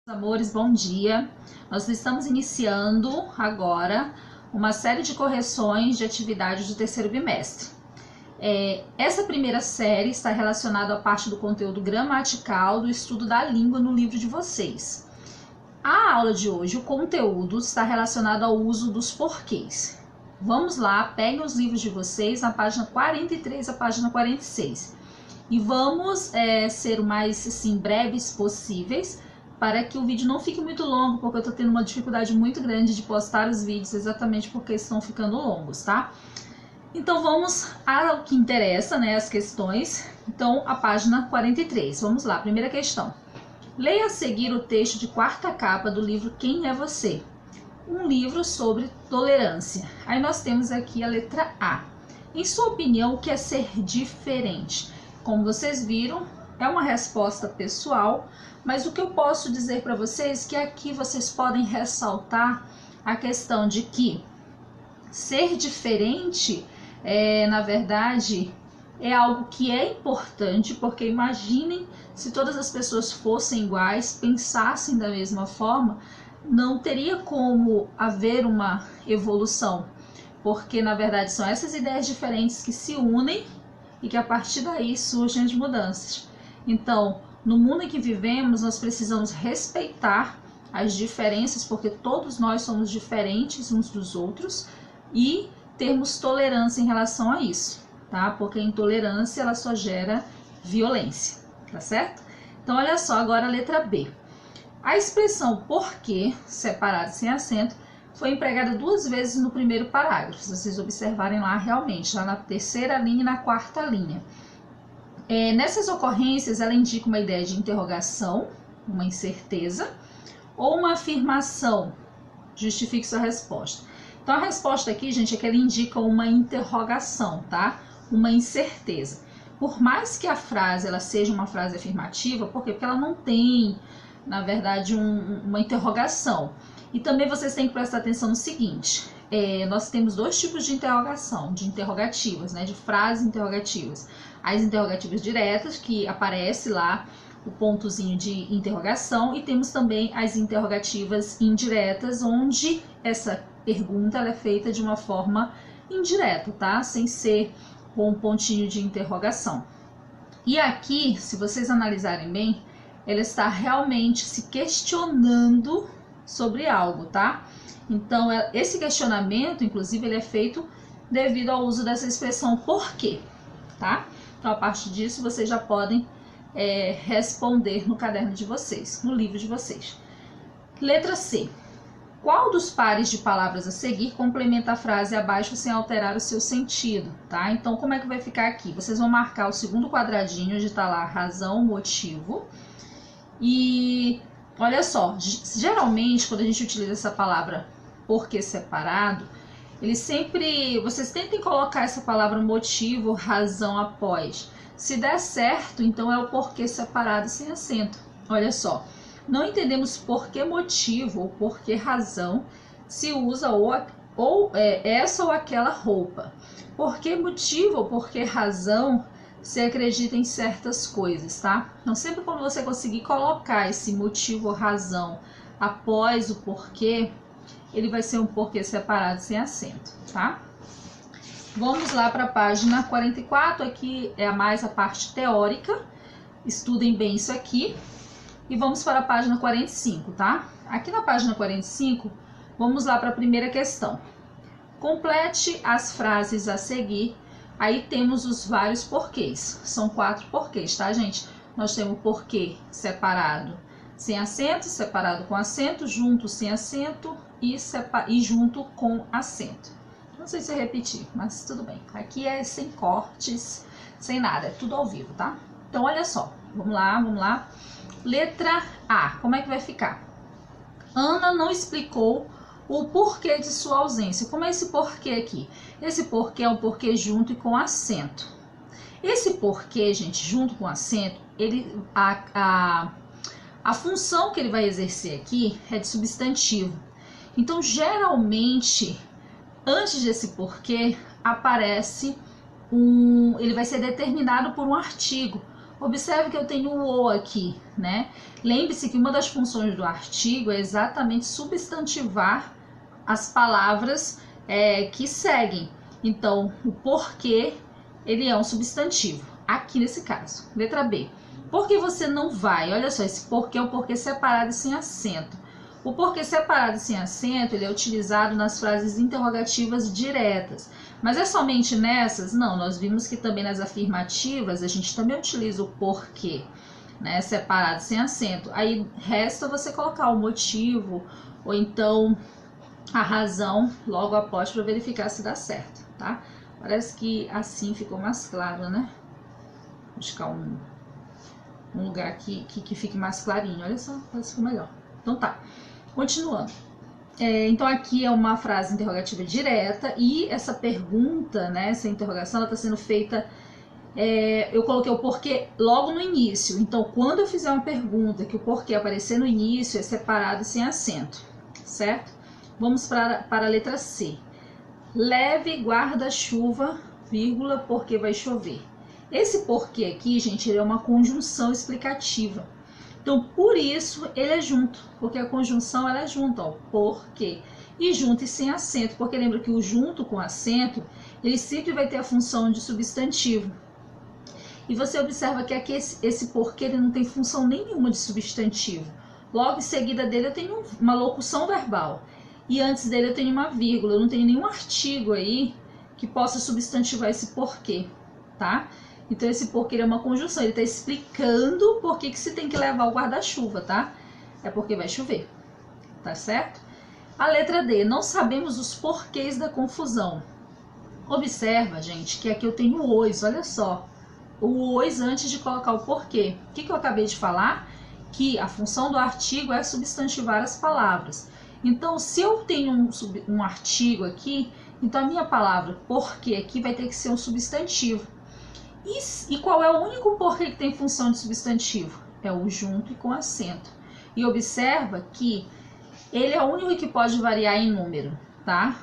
Amores, bom dia. Nós estamos iniciando agora uma série de correções de atividades do terceiro bimestre. Essa primeira série está relacionada à parte do conteúdo gramatical do estudo da língua no livro de vocês. A aula de hoje, o conteúdo está relacionado ao uso dos porquês. Vamos lá, peguem os livros de vocês na página 43 à página 46 e vamos ser o mais assim, breves possíveis, para que o vídeo não fique muito longo, porque eu tô tendo uma dificuldade muito grande de postar os vídeos, exatamente porque estão ficando longos, tá? Então vamos ao que interessa, né, as questões. Então, a página 43, vamos lá, primeira questão. Leia a seguir o texto de quarta capa do livro Quem é Você? Um livro sobre tolerância. Aí nós temos aqui a letra A. Em sua opinião, o que é ser diferente? Como vocês viram, é uma resposta pessoal, mas o que eu posso dizer para vocês é que aqui vocês podem ressaltar a questão de que ser diferente, na verdade, é algo que é importante, porque imaginem se todas as pessoas fossem iguais, pensassem da mesma forma, não teria como haver uma evolução, porque na verdade são essas ideias diferentes que se unem e que a partir daí surgem as mudanças. Então, no mundo em que vivemos, nós precisamos respeitar as diferenças, porque todos nós somos diferentes uns dos outros, e termos tolerância em relação a isso, tá? Porque a intolerância, ela só gera violência, tá certo? Então, olha só, agora a letra B. A expressão porquê, separado sem acento, foi empregada 2 vezes no primeiro parágrafo, se vocês observarem lá realmente, lá na terceira linha e na quarta linha. Nessas ocorrências, ela indica uma ideia de interrogação, uma incerteza, ou uma afirmação. Justifique sua resposta. Então, a resposta aqui, gente, é que ela indica uma interrogação, tá? Uma incerteza. Por mais que a frase ela seja uma frase afirmativa, por quê? Porque ela não tem, na verdade, uma interrogação. E também vocês têm que prestar atenção no seguinte: nós temos 2 tipos de interrogação, de interrogativas, né? De frases interrogativas. As interrogativas diretas, que aparece lá o pontozinho de interrogação, e temos também as interrogativas indiretas, onde essa pergunta ela é feita de uma forma indireta, tá? Sem ser com um pontinho de interrogação. E aqui, se vocês analisarem bem, ela está realmente se questionando sobre algo, tá? Então, esse questionamento, inclusive, ele é feito devido ao uso dessa expressão porquê, tá? Então, a partir disso, vocês já podem responder no caderno de vocês, no livro de vocês. Letra C. Qual dos pares de palavras a seguir complementa a frase abaixo sem alterar o seu sentido, tá? Então, como é que vai ficar aqui? Vocês vão marcar o segundo quadradinho, onde está lá razão, motivo. E olha só, geralmente, quando a gente utiliza essa palavra porquê separado, vocês tentem colocar essa palavra motivo, razão após. Se der certo, então é o porquê separado sem acento. Olha só, não entendemos porquê motivo ou porquê razão se usa essa ou aquela roupa. Porquê motivo ou porquê razão se acredita em certas coisas, tá? Então, sempre quando você conseguir colocar esse motivo ou razão após o porquê, ele vai ser um porquê separado sem acento, tá? Vamos lá para a página 44, aqui é mais a parte teórica, estudem bem isso aqui. E vamos para a página 45, tá? Aqui na página 45, vamos lá para a primeira questão. Complete as frases a seguir, aí temos os vários porquês, são 4 porquês, tá, gente? Nós temos porquê separado sem acento, separado com acento, junto sem acento e junto com acento. Não sei se eu repeti, mas tudo bem. Aqui é sem cortes, sem nada, é tudo ao vivo, tá? Então, olha só, vamos lá. Letra A, como é que vai ficar? Ana não explicou o porquê de sua ausência. Como é esse porquê aqui? Esse porquê é um porquê junto e com acento. Esse porquê, gente, junto com acento, a função que ele vai exercer aqui é de substantivo. Então, geralmente, antes desse porquê, aparece ele vai ser determinado por um artigo. Observe que eu tenho o "o" aqui, né? Lembre-se que uma das funções do artigo é exatamente substantivar as palavras que seguem. Então, o porquê, ele é um substantivo, aqui nesse caso. Letra B. Por que você não vai? Olha só, esse porquê é um porquê separado e sem acento. O porquê separado e sem acento, ele é utilizado nas frases interrogativas diretas. Mas é somente nessas? Não, nós vimos que também nas afirmativas a gente também utiliza o porquê, né, separado sem acento. Aí resta você colocar o motivo ou então a razão logo após para verificar se dá certo, tá? Parece que assim ficou mais claro, né? Vou buscar um lugar aqui que fique mais clarinho. Olha só, parece que ficou melhor. Então tá, continuando. Então aqui é uma frase interrogativa direta e essa pergunta, né, essa interrogação, ela está sendo feita, eu coloquei o porquê logo no início. Então quando eu fizer uma pergunta que o porquê aparecer no início, é separado e sem acento, certo? Vamos para a letra C. Leve guarda-chuva, vírgula, porque vai chover. Esse porquê aqui, gente, ele é uma conjunção explicativa. Então, por isso, ele é junto, porque a conjunção ela é junto, ó, porquê. E junto e sem acento, porque lembra que o junto com acento, ele sempre vai ter a função de substantivo. E você observa que aqui esse porquê ele não tem função nenhuma de substantivo. Logo em seguida dele eu tenho uma locução verbal. E antes dele eu tenho uma vírgula, eu não tenho nenhum artigo aí que possa substantivar esse porquê, tá? Então esse porquê é uma conjunção, ele está explicando por que se tem que levar o guarda-chuva, tá? É porque vai chover, tá certo? A letra D, não sabemos os porquês da confusão. Observa, gente, que aqui eu tenho o "os", olha só. O "os" antes de colocar o porquê. O que eu acabei de falar? Que a função do artigo é substantivar as palavras. Então, se eu tenho um artigo aqui, então a minha palavra porquê aqui vai ter que ser um substantivo. E qual é o único porquê que tem função de substantivo? É o junto e com acento. E observa que ele é o único que pode variar em número, tá?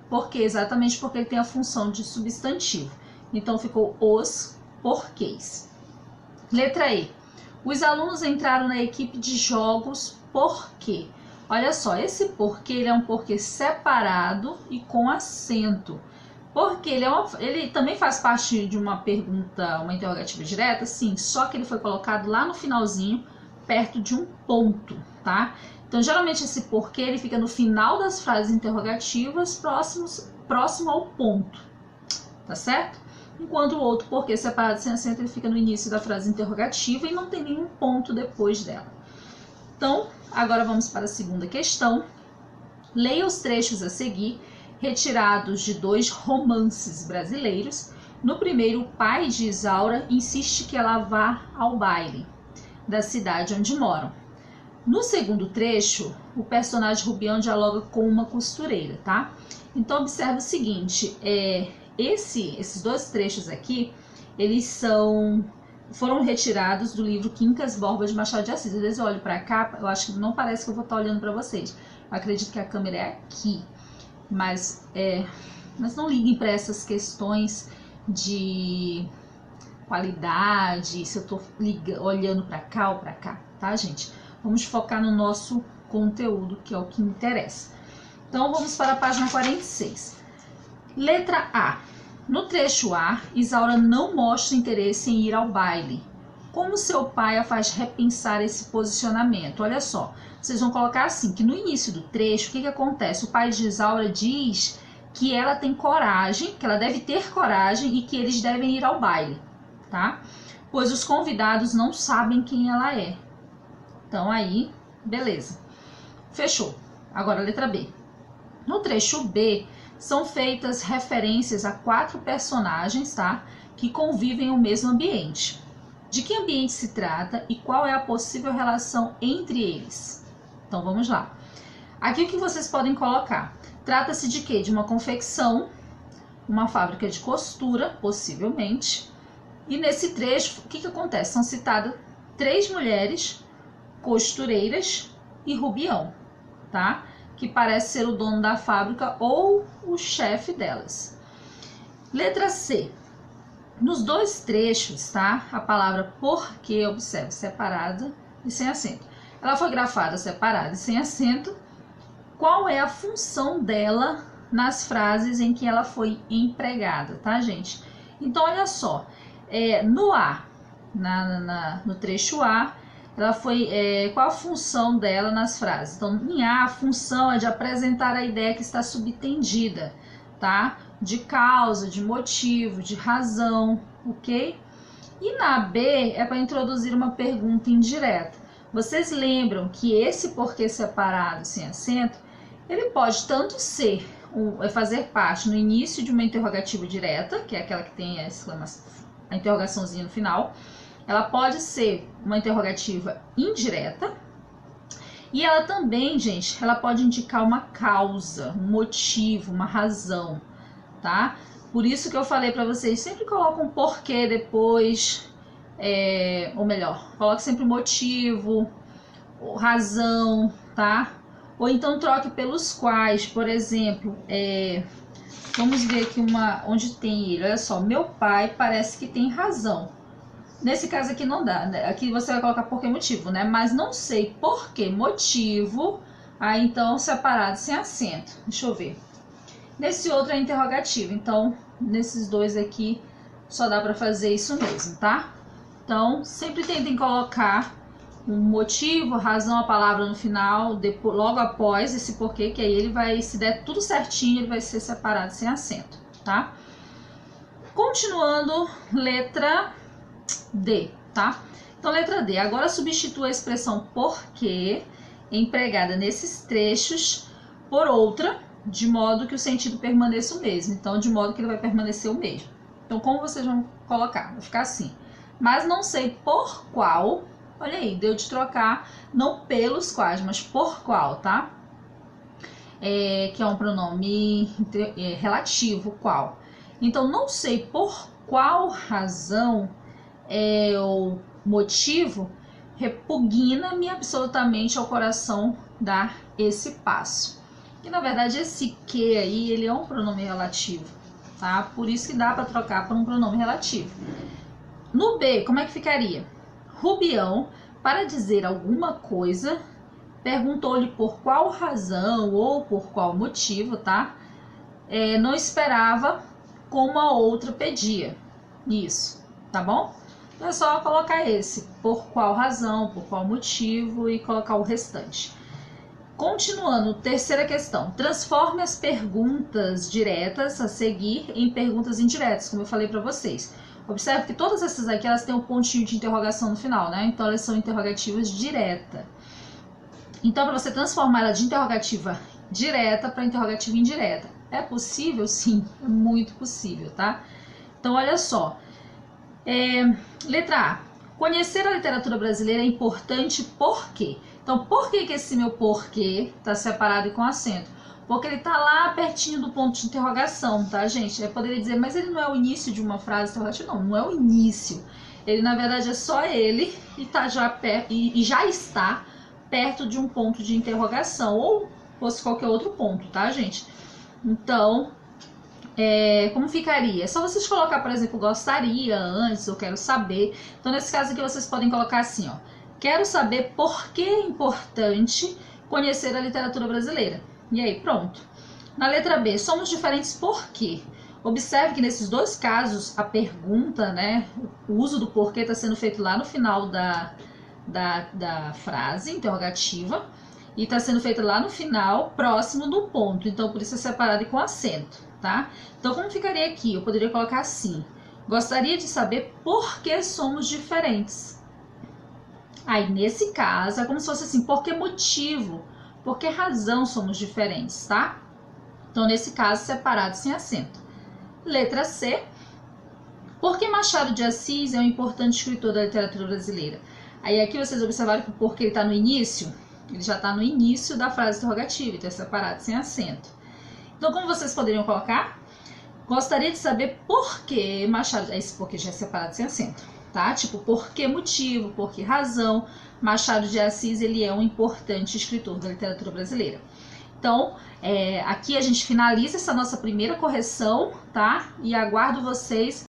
Porque exatamente porque ele tem a função de substantivo. Então ficou os porquês. Letra E. Os alunos entraram na equipe de jogos porque. Olha só, esse porquê ele é um porquê separado e com acento. Porque ele também faz parte de uma pergunta, uma interrogativa direta, sim, só que ele foi colocado lá no finalzinho, perto de um ponto, tá? Então, geralmente esse porquê ele fica no final das frases interrogativas, próximo ao ponto, tá certo? Enquanto o outro porquê separado sem acento, ele fica no início da frase interrogativa e não tem nenhum ponto depois dela. Então, agora vamos para a segunda questão. Leia os trechos a seguir, retirados de 2 romances brasileiros. No primeiro, o pai de Isaura insiste que ela vá ao baile da cidade onde moram. No segundo trecho, o personagem Rubião dialoga com uma costureira, tá? Então, observe o seguinte, esses 2 trechos aqui, eles foram retirados do livro Quincas Borba de Machado de Assis. Às vezes eu olho para cá, eu acho que não parece que eu vou estar olhando para vocês. Eu acredito que a câmera é aqui. Mas não liguem para essas questões de qualidade, se eu estou olhando para cá ou para cá, tá, gente? Vamos focar no nosso conteúdo, que é o que me interessa. Então, vamos para a página 46. Letra A. No trecho A, Isaura não mostra interesse em ir ao baile. Como seu pai a faz repensar esse posicionamento? Olha só, vocês vão colocar assim, que no início do trecho, o que acontece? O pai de Isaura diz que ela tem coragem, que ela deve ter coragem e que eles devem ir ao baile, tá? Pois os convidados não sabem quem ela é. Então aí, beleza. Fechou. Agora a letra B. No trecho B, são feitas referências a 4 personagens, tá? Que convivem no mesmo ambiente. De que ambiente se trata e qual é a possível relação entre eles? Então vamos lá. Aqui o que vocês podem colocar? Trata-se de quê? De uma confecção, uma fábrica de costura, possivelmente. E nesse trecho, o que acontece? São citadas 3 mulheres costureiras e Rubião, tá? Que parece ser o dono da fábrica ou o chefe delas. Letra C. Nos dois trechos, tá? A palavra porque, observe, separada e sem acento. Ela foi grafada separada e sem acento. Qual é a função dela nas frases em que ela foi empregada, tá, gente? Então, olha só, no A, no trecho A, ela foi, qual a função dela nas frases? Então, em A, a função é de apresentar a ideia que está subtendida, tá? De causa, de motivo, de razão, ok? E na B é para introduzir uma pergunta indireta. Vocês lembram que esse porquê separado sem acento, ele pode tanto ser fazer parte no início de uma interrogativa direta, que é aquela que tem a interrogaçãozinha no final. Ela pode ser uma interrogativa indireta. E ela também, gente, ela pode indicar uma causa, um motivo, uma razão, tá? Por isso que eu falei para vocês, sempre coloca um porquê depois, ou melhor, coloque sempre motivo, razão, tá? Ou então troque pelos quais, por exemplo, vamos ver aqui onde tem ele, olha só, meu pai parece que tem razão. Nesse caso aqui não dá, né? Aqui você vai colocar por que motivo, né? Mas não sei por que motivo, aí então separado sem acento. Deixa eu ver. Nesse outro é interrogativo, então nesses dois aqui só dá para fazer isso mesmo, tá? Então sempre tentem colocar um motivo, razão, a palavra no final, depois, logo após esse porquê, que aí ele vai, se der tudo certinho, ele vai ser separado sem acento, tá? Continuando, letra D, tá? Então, letra D. Agora substitua a expressão porquê empregada nesses trechos por outra, de modo que o sentido permaneça o mesmo. Então, de modo que ele vai permanecer o mesmo. Então, como vocês vão colocar? Vai ficar assim. Mas não sei por qual. Olha aí, deu de trocar não pelos quais, mas por qual, tá? Que é um pronome relativo, qual. Então, não sei por qual razão o motivo repugna-me absolutamente ao coração dar esse passo. E na verdade esse que aí, ele é um pronome relativo, tá? Por isso que dá para trocar por um pronome relativo. No B, como é que ficaria? Rubião, para dizer alguma coisa, perguntou-lhe por qual razão ou por qual motivo, tá? Não esperava como a outra pedia. Isso, tá bom? Então é só colocar esse, por qual razão, por qual motivo e colocar o restante. Continuando, terceira questão. Transforme as perguntas diretas a seguir em perguntas indiretas, como eu falei para vocês. Observe que todas essas aqui, elas têm um pontinho de interrogação no final, né? Então elas são interrogativas direta. Então, para você transformar ela de interrogativa direta para interrogativa indireta, é possível? Sim, é muito possível, tá? Então, olha só. Letra A. Conhecer a literatura brasileira é importante por quê? Então, por que esse meu porquê está separado e com acento? Porque ele está lá pertinho do ponto de interrogação, tá, gente? Eu poderia dizer, mas ele não é o início de uma frase interrogativa? Não, não é o início. Ele, na verdade, é só ele e já está perto de um ponto de interrogação, ou fosse qualquer outro ponto, tá, gente? Então, como ficaria? É só vocês colocar, por exemplo, gostaria antes, ou quero saber. Então, nesse caso aqui, vocês podem colocar assim, ó. Quero saber por que é importante conhecer a literatura brasileira. E aí, pronto. Na letra B, somos diferentes por quê? Observe que nesses dois casos, a pergunta, né, o uso do porquê está sendo feito lá no final da frase interrogativa e está sendo feito lá no final, próximo do ponto. Então, por isso é separado e com acento, tá? Então, como ficaria aqui? Eu poderia colocar assim. Gostaria de saber por que somos diferentes. Aí, nesse caso, é como se fosse assim, por que motivo? Por que razão somos diferentes, tá? Então, nesse caso, separado sem acento. Letra C. Por que Machado de Assis é um importante escritor da literatura brasileira? Aí, aqui vocês observaram que porque ele está no início, ele já está no início da frase interrogativa, então é separado sem acento. Então, como vocês poderiam colocar? Gostaria de saber por que Machado... Esse porque já é separado sem acento, tá? Tipo, por que motivo, por que razão Machado de Assis ele é um importante escritor da literatura brasileira. Então, aqui a gente finaliza essa nossa primeira correção, tá? E aguardo vocês